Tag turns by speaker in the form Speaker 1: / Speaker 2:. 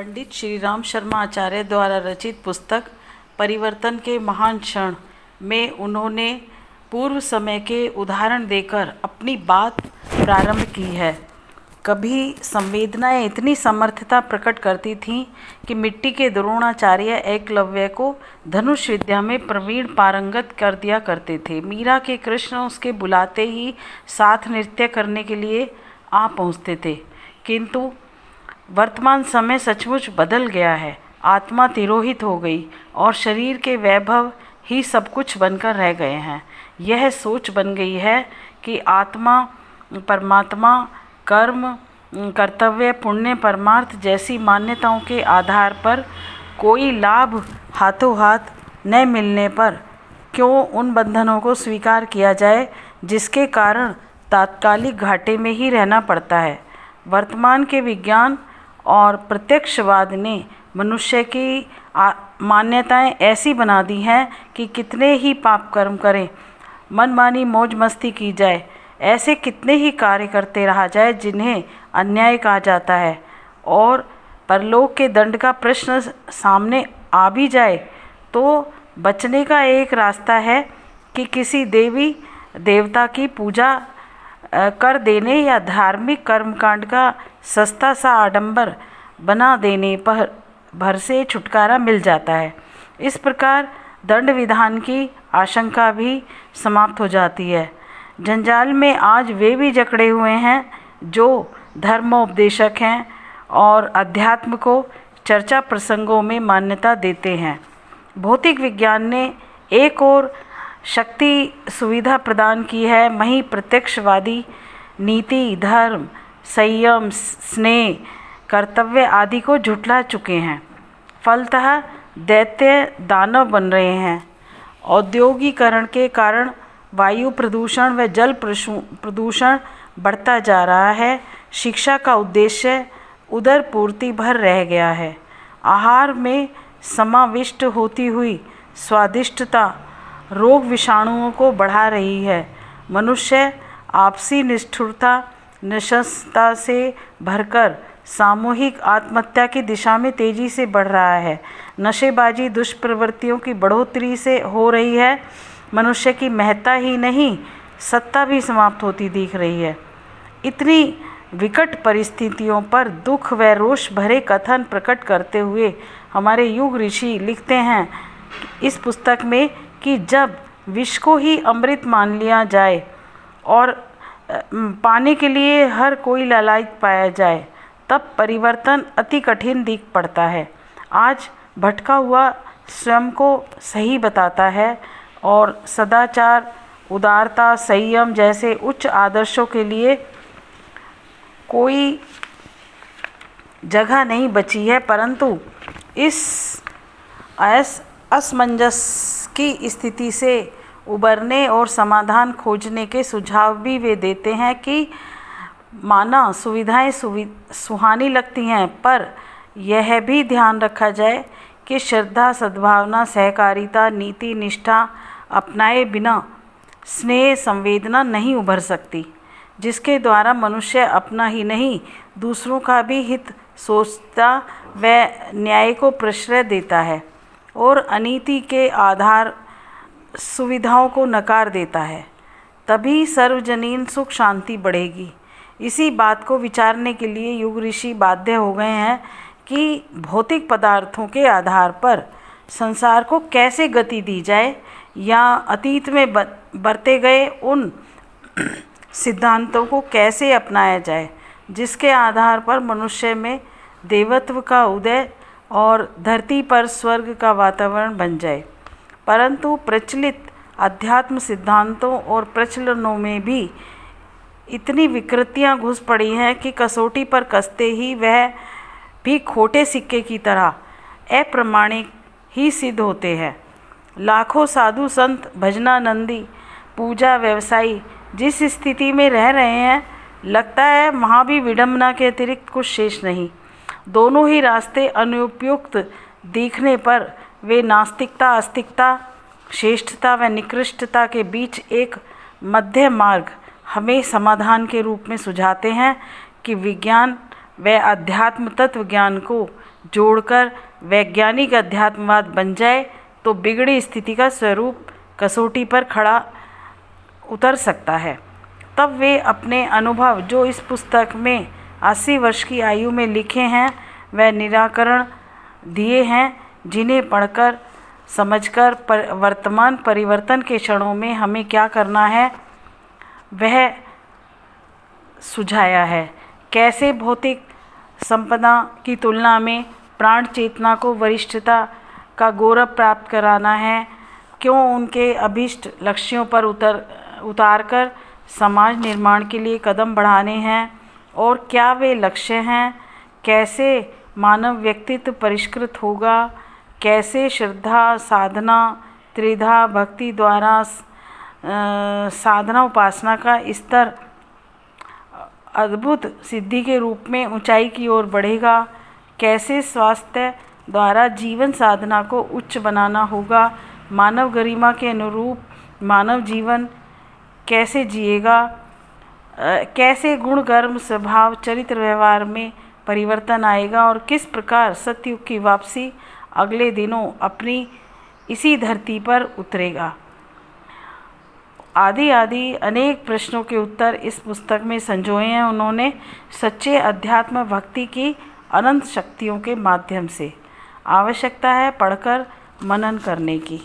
Speaker 1: पंडित श्री राम शर्मा आचार्य द्वारा रचित पुस्तक परिवर्तन के महान क्षण में उन्होंने पूर्व समय के उदाहरण देकर अपनी बात प्रारंभ की है। कभी संवेदनाएं इतनी समर्थता प्रकट करती थीं कि मिट्टी के द्रोणाचार्य एकलव्य को धनुष विद्या में प्रवीण पारंगत कर दिया करते थे। मीरा के कृष्ण उसके बुलाते ही साथ नृत्य करने के लिए आ पहुँचते थे। किंतु वर्तमान समय सचमुच बदल गया है। आत्मा तिरोहित हो गई और शरीर के वैभव ही सब कुछ बनकर रह गए हैं। यह सोच बन गई है कि आत्मा, परमात्मा, कर्म, कर्तव्य, पुण्य, परमार्थ जैसी मान्यताओं के आधार पर कोई लाभ हाथों हाथ न मिलने पर क्यों उन बंधनों को स्वीकार किया जाए जिसके कारण तात्कालिक घाटे में ही रहना पड़ता है। वर्तमान के विज्ञान और प्रत्यक्षवाद ने मनुष्य की मान्यताएं ऐसी बना दी हैं कि कितने ही पाप कर्म करें, मनमानी मौज मस्ती की जाए, ऐसे कितने ही कार्य करते रहा जाए जिन्हें अन्याय कहा जाता है, और परलोक के दंड का प्रश्न सामने आ भी जाए तो बचने का एक रास्ता है कि किसी देवी देवता की पूजा कर देने या धार्मिक कर्मकांड का सस्ता सा आडंबर बना देने पर भर से छुटकारा मिल जाता है। इस प्रकार दंड विधान की आशंका भी समाप्त हो जाती है। जंजाल में आज वे भी जकड़े हुए हैं जो धर्मोपदेशक हैं और अध्यात्म को चर्चा प्रसंगों में मान्यता देते हैं। भौतिक विज्ञान ने एक और शक्ति सुविधा प्रदान की है, वहीं प्रत्यक्षवादी नीति, धर्म, संयम, स्नेह, कर्तव्य आदि को झुठला चुके हैं। फलतः दैत्य दानव बन रहे हैं। औद्योगिकरण के कारण वायु प्रदूषण व जल प्रदूषण बढ़ता जा रहा है। शिक्षा का उद्देश्य उदर पूर्ति भर रह गया है। आहार में समाविष्ट होती हुई स्वादिष्टता रोग विषाणुओं को बढ़ा रही है। मनुष्य आपसी निष्ठुरता, नृशंसता से भरकर सामूहिक आत्महत्या की दिशा में तेजी से बढ़ रहा है। नशेबाजी, दुष्प्रवृत्तियों की बढ़ोतरी से हो रही है। मनुष्य की महत्ता ही नहीं, सत्ता भी समाप्त होती दिख रही है। इतनी विकट परिस्थितियों पर दुख व रोष भरे कथन प्रकट करते हुए हमारे युग ऋषि लिखते हैं इस पुस्तक में कि जब विष को ही अमृत मान लिया जाए और पाने के लिए हर कोई लालायित पाया जाए, तब परिवर्तन अति कठिन दिख पड़ता है। आज भटका हुआ स्वयं को सही बताता है और सदाचार, उदारता, संयम जैसे उच्च आदर्शों के लिए कोई जगह नहीं बची है, परंतु इस असमंजस की स्थिति से उबरने और समाधान खोजने के सुझाव भी वे देते हैं कि माना सुविधाएं सुहानी लगती हैं, पर यह भी ध्यान रखा जाए कि श्रद्धा, सद्भावना, सहकारिता, नीति, निष्ठा अपनाए बिना स्नेह, संवेदना नहीं उभर सकती, जिसके द्वारा मनुष्य अपना ही नहीं दूसरों का भी हित सोचता व न्याय को प्रश्रय देता है और अनीति के आधार सुविधाओं को नकार देता है। तभी सर्वजनीन सुख शांति बढ़ेगी। इसी बात को विचारने के लिए युग ऋषि बाध्य हो गए हैं कि भौतिक पदार्थों के आधार पर संसार को कैसे गति दी जाए या अतीत में बरते गए उन सिद्धांतों को कैसे अपनाया जाए जिसके आधार पर मनुष्य में देवत्व का उदय और धरती पर स्वर्ग का वातावरण बन जाए। परंतु प्रचलित अध्यात्म सिद्धांतों और प्रचलनों में भी इतनी विकृतियां घुस पड़ी हैं कि कसौटी पर कसते ही वह भी खोटे सिक्के की तरह अप्रमाणिक ही सिद्ध होते हैं। लाखों साधु संत, भजनानंदी, पूजा व्यवसायी जिस स्थिति में रह रहे हैं, लगता है वहाँ भी विडंबना के अतिरिक्त कुछ शेष नहीं। दोनों ही रास्ते अनुपयुक्त दिखने पर वे नास्तिकता, आस्तिकता, श्रेष्ठता व निकृष्टता के बीच एक मध्य मार्ग हमें समाधान के रूप में सुझाते हैं कि विज्ञान वह अध्यात्म तत्व ज्ञान को जोड़कर वैज्ञानिक अध्यात्मवाद बन जाए तो बिगड़ी स्थिति का स्वरूप कसौटी पर खड़ा उतर सकता है। तब वे अपने अनुभव जो इस पुस्तक में 80 वर्ष की आयु में लिखे हैं वह निराकरण दिए हैं, जिन्हें पढ़कर समझकर वर्तमान परिवर्तन के क्षणों में हमें क्या करना है वह सुझाया है। कैसे भौतिक संपदा की तुलना में प्राण चेतना को वरिष्ठता का गौरव प्राप्त कराना है, क्यों उनके अभीष्ट लक्ष्यों पर उतारकर समाज निर्माण के लिए कदम बढ़ाने हैं और क्या वे लक्ष्य हैं, कैसे मानव व्यक्तित्व परिष्कृत होगा, कैसे श्रद्धा साधना त्रिधा भक्ति द्वारा साधना उपासना का स्तर अद्भुत सिद्धि के रूप में ऊंचाई की ओर बढ़ेगा, कैसे स्वास्थ्य द्वारा जीवन साधना को उच्च बनाना होगा, मानव गरिमा के अनुरूप मानव जीवन कैसे जिएगा, कैसे गुण कर्म स्वभाव चरित्र व्यवहार में परिवर्तन आएगा और किस प्रकार सतयुग की वापसी अगले दिनों अपनी इसी धरती पर उतरेगा। आदि अनेक प्रश्नों के उत्तर इस पुस्तक में संजोए हैं उन्होंने सच्चे अध्यात्म भक्ति की अनंत शक्तियों के माध्यम से। आवश्यकता है पढ़कर मनन करने की।